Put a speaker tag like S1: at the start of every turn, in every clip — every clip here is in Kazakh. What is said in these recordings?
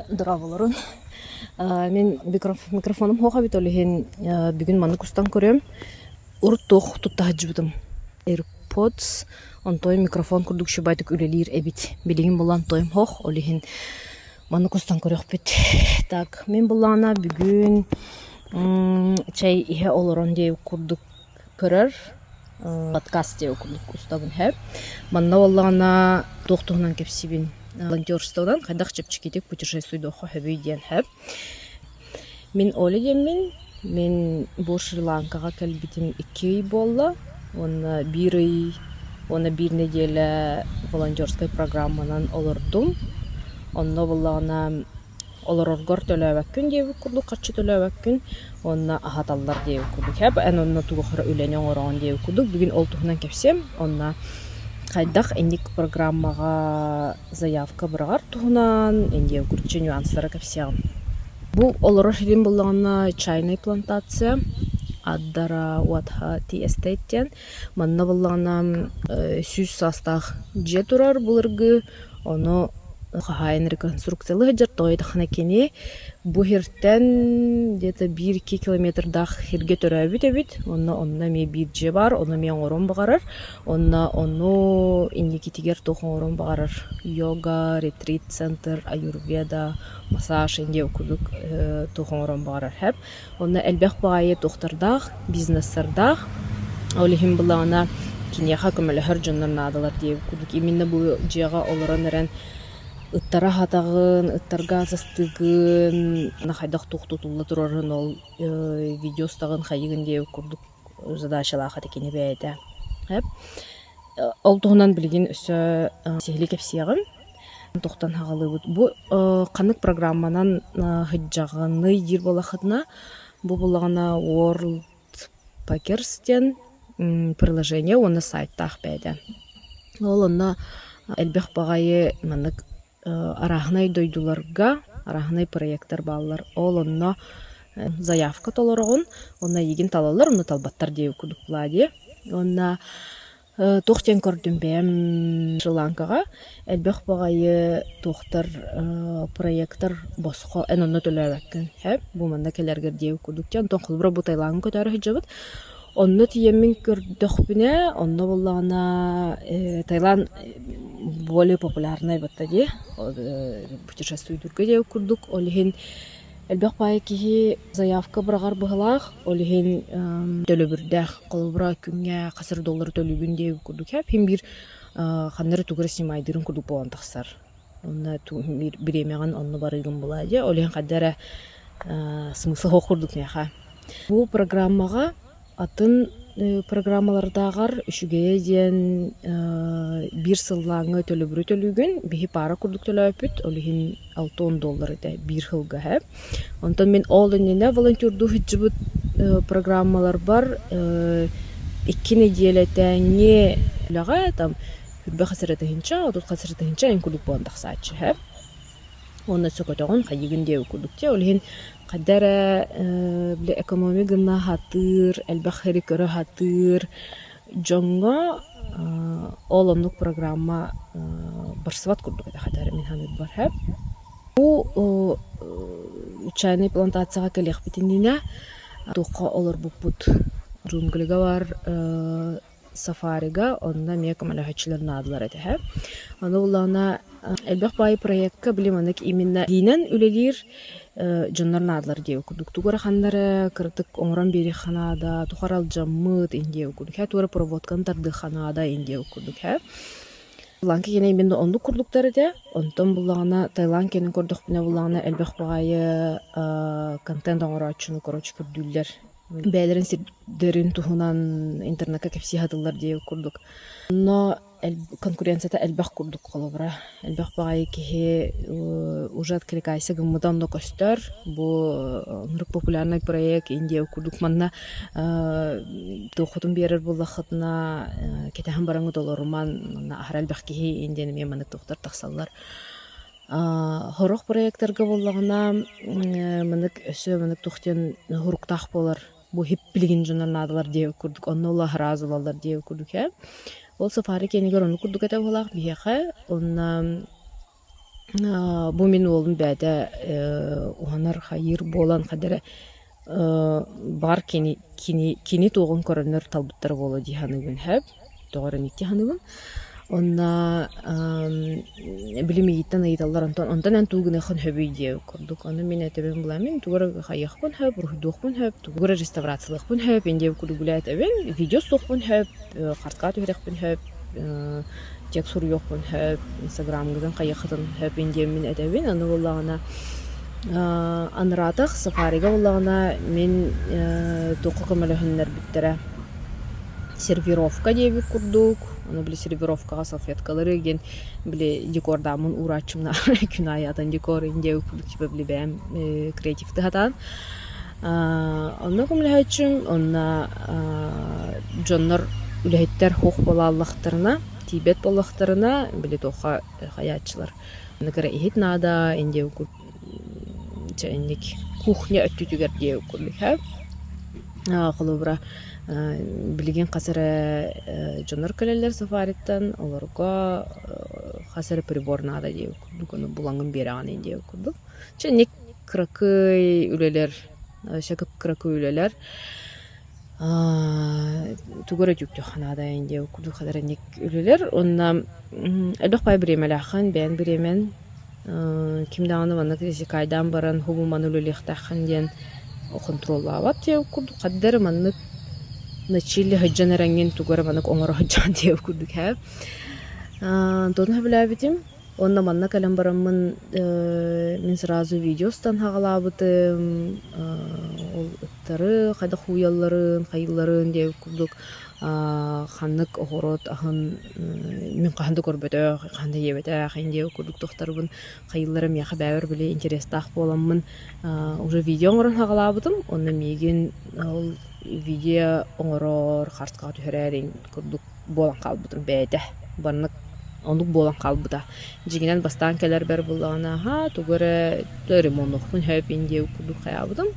S1: дырабылырын. Мен микрофоным хоға бит олихин бүгін маны кустан көрем. Уртух туттахаджыбытым. AirPods онтой микрофон курдук шубайтык үлелир эбит. Билигин болан тойм хох олихин маны кустан көрек бит. Так, мен болана бүгін чай ihe олорон деп курдук көрөр. Подкаст деп курдук кустабын хэп. Манна болана тоқтуғынан кепсибин. Волонтерстводан қайдақ чепчикетек путешествуйды оқы хөбей ден хэп. Мен олы деммен, мен бұл Шри-Ланкаға кәлбетім 2 ай болла. Оны 1 ай, оны 1 неделя волонтерской программанан олырдым. Онна болағына олороргор төлөбөккүн деп курдук, каччы төлөбөккүн. Онна ахаталлар деп курдук хэп. Эн онна тугахара үленен орон деп курдук. Бүгін ол туғынан кепсем, онна қайдақ эндик программаға заявка бұрағар туғынан, энде күртче нюанслары кепсеғым. Бұл олары шерин болағына чайный плантация, аддара уатха ти эстейттен. Манна болағына сүз састақ же тұрар бұлырғы, оны қағайын реконструкциялы жар тойдақына кене. Бұл херттен где-то 1-2 километрдақ херге төрәбіт әбіт. Онна ме бір же бар, оны мен орын бағарар. Оны индикетигер тоқын орын бағарар. Йога, ретрит центр, аюрведа, массаж инде өкілік тоқын орын бағарар әп. Онна әлбәқ бағайы тоқтардақ, бизнестердақ. Олихим бұлағына кенеға көмілі хөр жонларын адылар деп өкілік. Именно бұл жеға олырын әрін ыттара хатағын, ыттарға застығын, нахайдақ тоқтутулы тұрарын ол видеостағын қайығын деп көрдік задашалаға текені бәйді. Ол тұғынан білген өсі сехілі кепсияғын. Тоқтан хағалы бұд. Бұл қанық программанан хыджағыны ер болақытына, бұл болағына World Packers-тен приложение, оны сайттақ бәйді. Ол оны әлбәқ бағайы манық арахнай дойдуларга, арахнай проекттар балалар. Ол онна заявка толорогун, онна егин талалар, онна талбаттар деп күдік бұлади. Онна тоқтен көрдім бәм Шри-Ланкаға, әлбәқ бағайы тоқтар проекттар босқо, ән онна төләвәккен. Бұл манда келергер деп күдіктен, тон құлбыра бұл Тайлаңын көтәрі хиджабыд. Онна тиеммен көрдіқ біне, онна болағына Тайланд более популярный баттади. Путешествуйдурга деп күрдік. Олихин әлбәқ бай кихи заявка бұрағар бұғылақ. Олихин төлөбірдәқ қолыбыра күнге қасыр $1 төлігін деп күрдік. Хем бір қандары түгірі симайдырын күрдік болан тақсар. Онна бір емеған онны барығын болады. Олихин қаддары смысл хоқырдық неға. Бұл программаға атын программалардағар үшігея ден бір сыллаңы төлөбірі төлігін бейі пара күрдік төлөпіт, олығын $60 еді бір хылға әп. Онтан мен ол өніне волонтерду хиджібіт программалар бар, 2 неделя тәңе лаға, там хүрбе қасыраты хинча, отут қасыраты хинча ең күрдік боландақ саатчы әп. Онна сөкөтөғын қайығын деп күрдікте, олығын қадара экономигына хатыр, әлбәқері көрі хатыр, жоңға олымлық программа барсыват күрдік еді қадары мен хамид бар әп. Бұл чайный плантацияға кәлек бітіндіне тоққа олар бұппұт джунгліға бар сафарига, онна мек малахачыларын адылар еді әп. Оны олағына әлбәқ бай проектка білеманық именно дейінен үлелер жонларын адылар деп күрдік. Туғара қандары кірдік оңыран бері қанада, тұқарал жаммыт инде күрдік. Туғара проводкан тарды қанада инде күрдік. Ланка кені именно онды күрдіктері де, онтан бұлағына Тайланд кені көрдік біне бұлағына әлбәқ бағайы контент оңыра атшыны көріч күрділдер. Бәлерін сирдерін тұғынан интернетқа кепсі хадылар деп күрдік. Но конкуренцията әлбәқ күрдік қолы бұра. Әлбәқ бағайы кеге уже откликайся гымыдан да көстер. Бұл нұрық популярный проект инде күрдік манна тоқытын берер бұл лақытына кетәхін бараңы доларыман ахар әлбәқ кеге индені мен манық тоқтар тақсалар. Хоруқ проекттарға болағына манық өсі манық тоқтен хоруқтақ болар. Бұл хеп білген жонларын адылар деп күрдік. Онны ола разылалар деп күрдік. Ол сафари кенегер оны күрдік әтә болақ бияқа. Онна Бу мен олун бәдә уһанар хайыр болан кадәре бар кини тугын көрөнөр талбыттар боло диханыбын хэп тоғырын иттиханыбын онна билимииттен ыйталлар онтон эн тугыныхын хөбүй дие курдук оны мен этебен буламин тугура хайыхпын хөп рухдуохпун хөп тугура реставрациялыхпын хөп эндеп курдугулайт эбен видео стохпун хөп картка түһрехпин хөп тек сурьёхпун хөп инстаграмгыдан хайыхытын хөп эндеп мен этебин аны боллагана анратах сафарига боллагана мен туқы көмөлөһүннөр биттере сервировка дебит курдук оны биле сервировкага салфеткалары ген биле декордамын урачымна күнаятан декор индеп курдук типа биле бэм креативти хатан онна көмөлөһүчүм онна жоннор үлэһиттер хух болаллахтарына тибет боллахтарына биле тоха хаячылар нагара ихит нада индеп чайник кухня өттүтүгер дие курдук хэп холобра билген касары жонор келелер сафариттан олорго касары приборнада дие курдук оны булаңын бераган дие курдук чайник кракый үлелер шакып кракый үлелер тугора жүктө ханада дие курдук кадары ник үлелер онна эдох пай бремелахан бен бремен кимдаганы вана кеси кайдан баран хубу манулулихтахан ден контроллават дие курдук кадары манны начили хаджанарангин тугора манак оңоро хаджан дие курдук хэп тон хабилабитим онна манна калам бараммын мен сразу видеостан хагалабытым ол ыттары кайда хуялларын хайылларын дие курдук ханнык огорот ахын мен каханды көрбөтө кандай ебете ханде курдук тохтарбын хайылларым яха бәвер биле интерестах боламмын уже видео оңорон хагалабытым онна меген ол видео оңорор хартка түһәрәрин курдук болан калбытым бәдә барнык ондук болан калбыта жигинен бастан келер бер булгана тугура ремонтнукпун хөп инде курдук хаябытым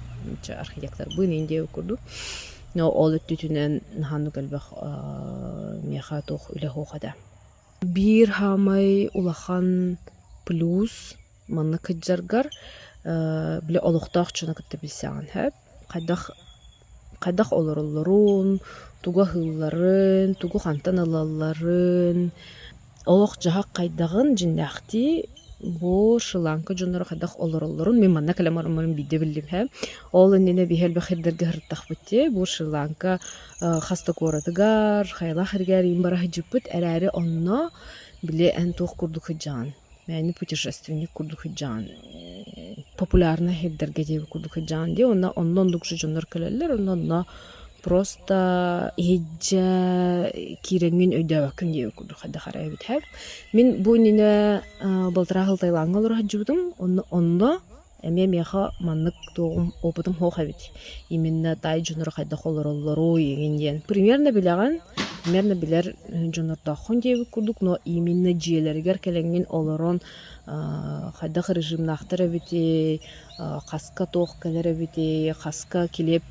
S1: архитектор бын инде курдук но ол түтүнен хану галбах меха тох үле хохада бир хамай улахан плюс манна кыджаргар биле олуктак чына кытты билсаган хэп кайдах олорлорун туга хылларын тугу хантан алалларын олох жаак кайдагын жиндахти бу Шри-Ланка жоннор кайдах олорлорун мен манна каламармын биде билдим хэп ол энене бихел бахирдерге хырттах битте бу Шри-Ланка хаста коратыгар хайла хыргар имбара хыжыппыт эрари онно биле эн тох курдук хыжан yani путешественник курдук хыжан популярна хиддерге деп курдук хыжан де оннон дукшы жоннор келелер онно просто эджа киреңин өйдөбөкүн деп курдук хада харабит хэп мен бу нене былтырагыл Таиландга олор хаджыбытым онно эме меха маннык тоғым опытым хохабит именно тай жонор кайда холороллору егенден примерно билер жонорда хон деп курдук но именно жиелергер келеңин олорон хайдах режимнахтар бити каска тох келер бити каска килеп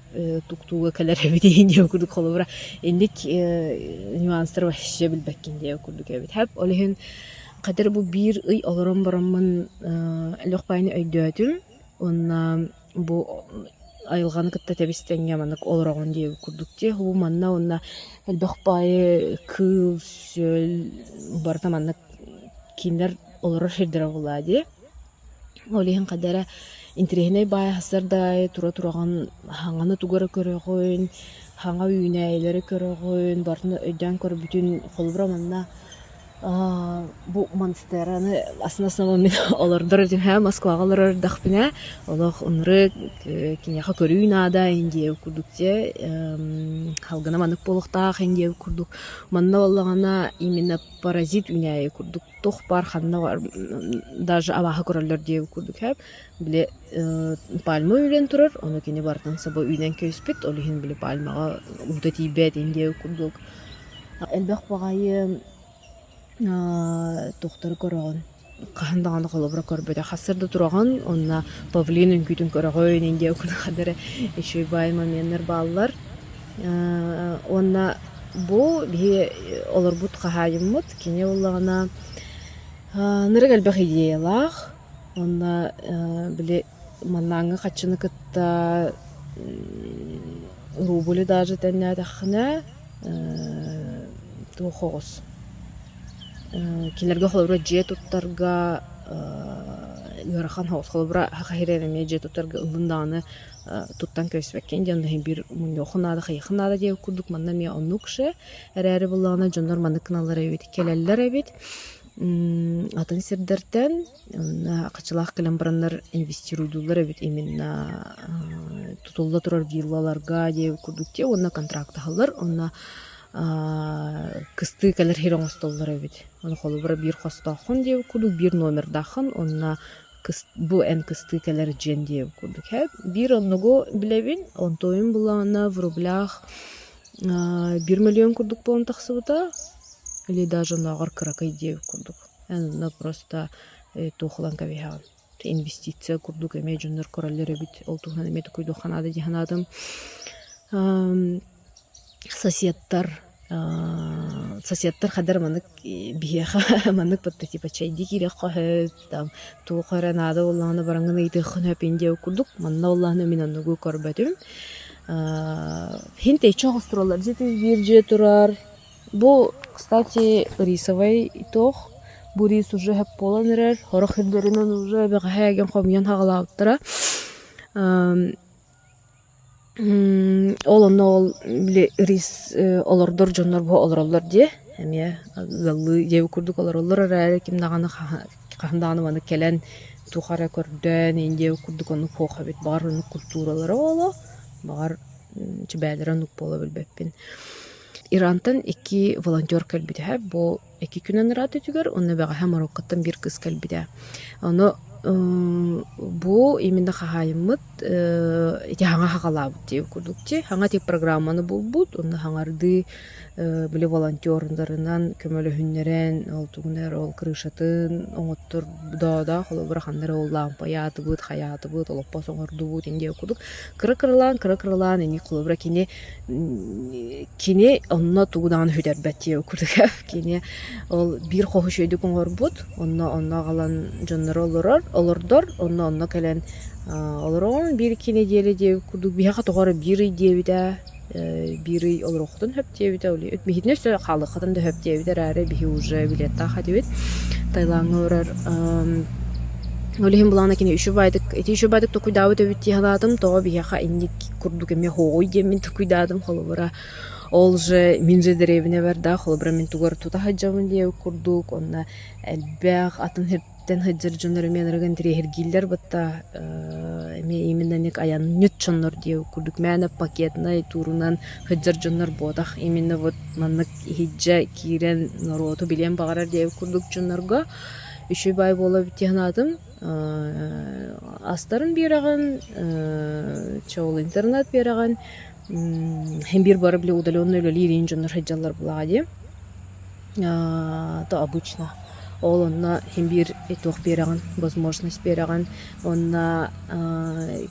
S1: туктуга келер бити деп курдук холобра эндик нюанстар вообще билбеккен деп курдук эбит хеп олехин кадер бу бир ый олорон бараммын лохпайны өйдөтүм онна бу айылганы кытта тебистенге манак олорогон деп курдук те бу манна онна лохпайы кыл сөл барта манак киндер олорор хирдера булади олехин кадера интерехине бай хасардай тура-тураган хаңаны тугара көрөгөн хаңа үйнәйләре көрөгөн бартны өйдән көрбүтүн холбра манна бу монстераны аснасына мен олордор һәм Москвагалар дахпина олох унры киняха көрүүнада инде курдукте халгана манык болохта инде курдук манна боллагана именно паразит үнәй курдук тох бар ханна бар даже абаха көрөлөр деп курдук һәм биле пальма үлен турар оны кине бартан сабы үйнән көйспет олихин биле пальмага ута тибет инде курдук элбах багайы тохтар көрөгөн кахандаганы колобра көрбөдө хасырда тураган онна павлинин күтүн көрөгөн инде курдукадыр иши бай моменттер баллар онна бу би олор бут кахайыммыт кине уллагана Нырык элбэх идеялах, онна биле маннаңы хачыны кытта рубль даже теннятахна тухогос. Кинерге холбра же туттарга юрахан хаус холбра хахиреме же туттарга ылынданы туттан көсбеккен жанда бир муньохунада хайхынада деп курдук манна ми оннукше эрәре буллана жоннор маныкналар эбит келеллер эбит. Атын сирдертен качылах кылам бараннар инвестируйдулар эбит именно тутулда турар виллаларга деп курдукте онна контракт алар онна кысты калер хироңостоллар эбит. Оны холбра бир хостахын деп курдук бир номердахын онна бу эн кысты калер жен деп курдук. Бир онного билебин онтойын булана в рублях 1 миллион курдук болон таксыбыта. Или даже на аркаракай деп курдук. На просто тухлан кавихан. Инвестиция курдук эме жоннор кораллер эбит. Ол тухнан эме куйду ханада диханадым. Соседтар хадар манык бияха манык патта типа чайди кирек кахет там тухара нада улланы барангына итехын хөпинде курдук. Манна улланы мен оннугу көрбөтүм. Хинте чогустуралар жете бир же турар. Бу, кстати, рисовый итог. Бу рис уже хеп поланырар. Хорох хилдеринен уже бэгэхэген хомьян хагалааттара. Ол биле рис олордор жоннор бу олороллар де. Эме галлы жеби курдук олороллар арай ким наганы каханданы маны келен тухара көрдөн инде курдук ону хохабит бар ону культуралары оло. Бар чебелерен ук пола билбеппин. Ирантан 2 волонтер кэлбите. Бу 2 күнен рат өтүгөр, оны бага Мароккоттан бир кыз кэлбите. Аны бу именно хахаймыт хаңа хагалабыт деп курдукче. Хаңа тек программаны булбут, оны хаңарды биле волонтердарынан көмөлө хүннерен, ол тугунер ол крышатын оңоттур дада холобра ханнары ол лампа ятыбыт, хаятыбыт, олоппа соңордубут инде курдук. Кыры-кырылан эни холобра кине онно тугудан хүдербет деп курдук. Кине ол бир хохуш өйдүк оңорбут, онно галан жоннор олордор, онно келен олорон бир кине деле деп курдук. Бияка тогары бир идебиде бири олорохтун хөптебите оли өтмехитне сө халыкатын да хөптебите рәре бихи уже билетта хадибит тайлаңы урар олихин булана кине үшү байдык токуйдабыт өбүтти халадым тоо бияка инник курдук эме хогой демин токуйдадым холобура ол же минже деревине берда холобура мен тугар тута хаджамын деп курдук онна элбэх атын хептен хаджар жонор мен реген тирехиргиллер бытта эме именно нек аян нютчоннор деп курдук мэна пакетна турунан хаджар жонор бодах именно вот маннык хиджа кирен нороту билен багарар деп курдук жонорго үшү бай боло битенадым астарын бераган чоул интернет бераган hem bir bara bile udaленный лирин жонор хаджалар булага деп то обычно ол онна hem bir этох бераган возможность бераган онна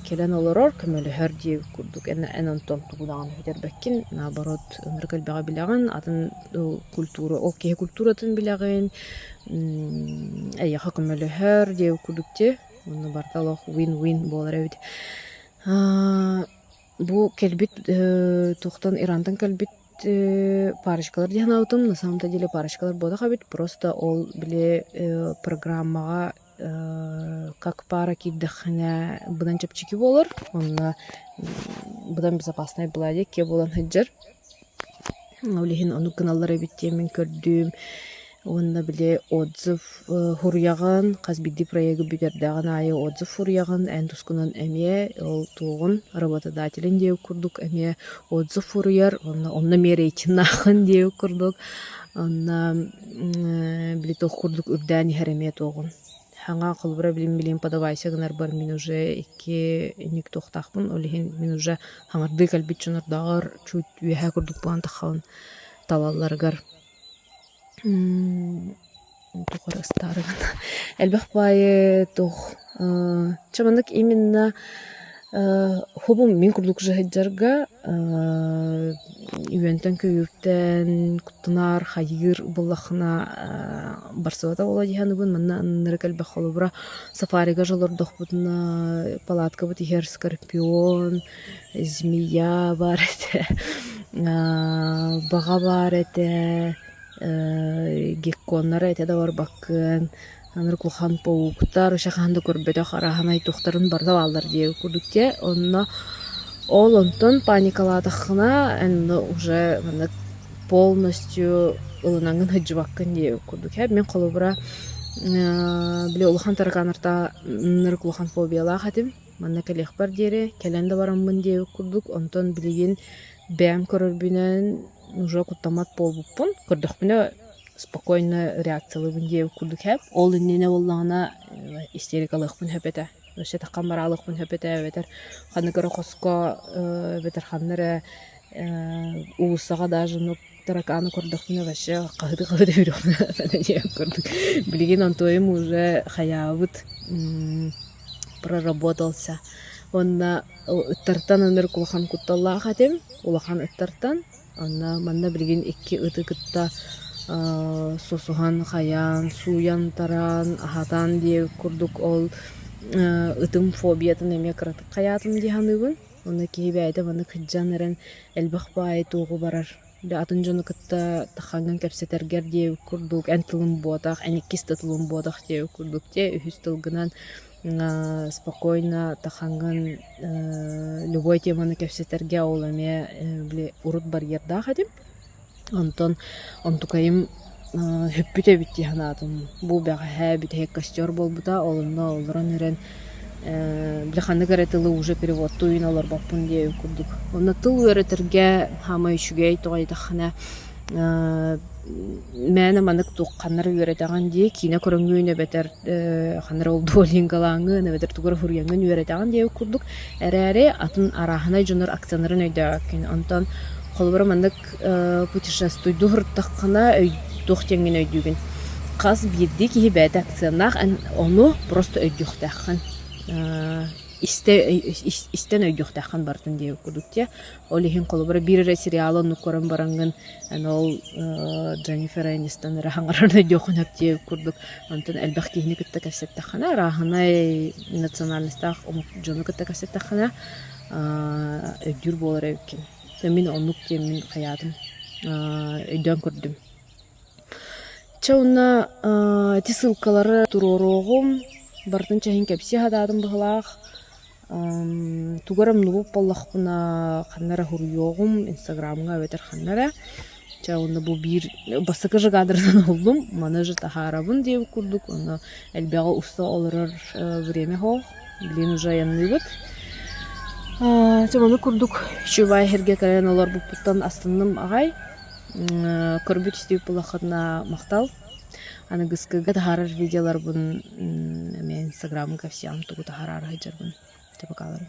S1: келен олорор көмөлө хөр деп курдук эн онтон тугулаган хедербеккин наоборот ыныркал бага билаган атын культура ол ке культуратын билаган аяха көмөлө хөр деп курдукте онна барталох win-win болар эбит бу келбит тохтан Ирантан келбит парочкалар диханаутым, на самом деле парочкалар бода хабит, просто ол биле программага как пара киддахна будан чепчики болор, онна будан безопасный буладе ке болан хаджар. Олихин ону каналлар эбитте мен көрдүм. Онна биле отзыв хурьяган, казбидди проекты битердаган айы отзыв хурьяган, эн тускунан эме ол тугун работодателин деп курдук, эме отзыв хурьяр, онна мерейтинахын деп курдук, онна биле тох курдук үрдәни хәреме тугун. Хаңа кылбыра билим подавайся гынар бар мен уже ике ник тохтахпын, олихин мен уже хаңарды калбит чунардагар чуть үһә курдук бан тахын талалларгар. Тухара старыган. Элбэх бай тух. Чаманнык именно Хобум мен курдук жаһыджарга үентен күйүктен куттунар хайыр буллахна барсуата ола диһаныбын манна ныркалбе холобра сафарига жолордохпутна палатка бут ихер скорпион змея бар эте бага бар эте гекконнар эте да бар баккын аныр кулхан пауктар шаханды көрбөтө хараханай тухтарын барда балдар дие курдукте онно ол онтон паникалаатахына энно уже мана полностью ылынаңын хыджыбаккын дие курдук мен колубура биле улахан тарганарта ныр кулхан фобияла хатим манна келех бар дире келенде бараммын дие курдук онтон билигин бэм көрөрбүнен уже куттамат полбуппун көрдөхпүнө спокойно реакциялыбын дие курдук хэп ол иннене боллагана истерикалыхпын хөпете өшө таккан баралыхпын хөпете бетер ханы көрө коско бетер ханнere уусага даже ну тараканы көрдөхпүнө вообще кахыды жүрөм көрдүк билген антоем уже хаябыт проработался онна ыттартан ыныр кулхан кутталла хатем улахан ыттартан онна манна билген икки ыты кытта сосухан хаян суян таран ахатан дие курдук ол ытым фобиятын эме кыратык хаятым диханыбын оны кийбейде маны кыджанырын элбах бай тугу барар атын жону кытта таханган кепсетергер дие курдук эн тылым бодах эниккис тылым бодах дие курдук те үхүс тылгынан спокойно таханган любой теманы кепсетерге ол эме биле урут барьерда хадим Антон онтукайым хөппүтэ битти ханаатым бу бага хэбит хэк костер болбута олунна олорон эрен блеханы гаретылы уже перевод туин олар баппун дие курдук онна тыл өретерге хама үчүгей тогайдахана мэна манык тукканнар үеретаган дие кине көрөңгүүнө бетер ханар олду олингалаңы бетер тугар хурьяңын үеретаган дие курдук эрэри атын арахана жонор акционерын өйдөкин онтон холбара мандык путешествуй духуртаккана өйдух теңген өйдүгүн каз бирди кихи бэт акционах ону просто өйдүхтахын истен өйдүхтахын бартын дие курдукте олихин холбара бир сериалы ну көрөн барангын ол Дженнифер Энистон рахангаран өйдүхүн дие курдук онтон элбах кихини кытта кассеттахана раханай националистах жону кытта кассеттахана өйдүр болар экен мен оннук темин хаятым өйдөн көрдүм чауна эти ссылкалары туророгум бартын чахин кепси хададым быхлах тугарам нубуп боллахпына ханнара хурьогум инстаграмга ветер ханнара чауна бу бир басыкы жыгадырдан олдум маны же тахарабын деп курдук оны элбяга уста олорор время хо билин уже янныбыт Чаманы курдук чубай херге кален олар бупуттан астынным агай көрбүт истеп булахына мактал аны гыскыга тахарар видеолар бун мен инстаграмга всем тугу тахарар хайжарбын деп каларым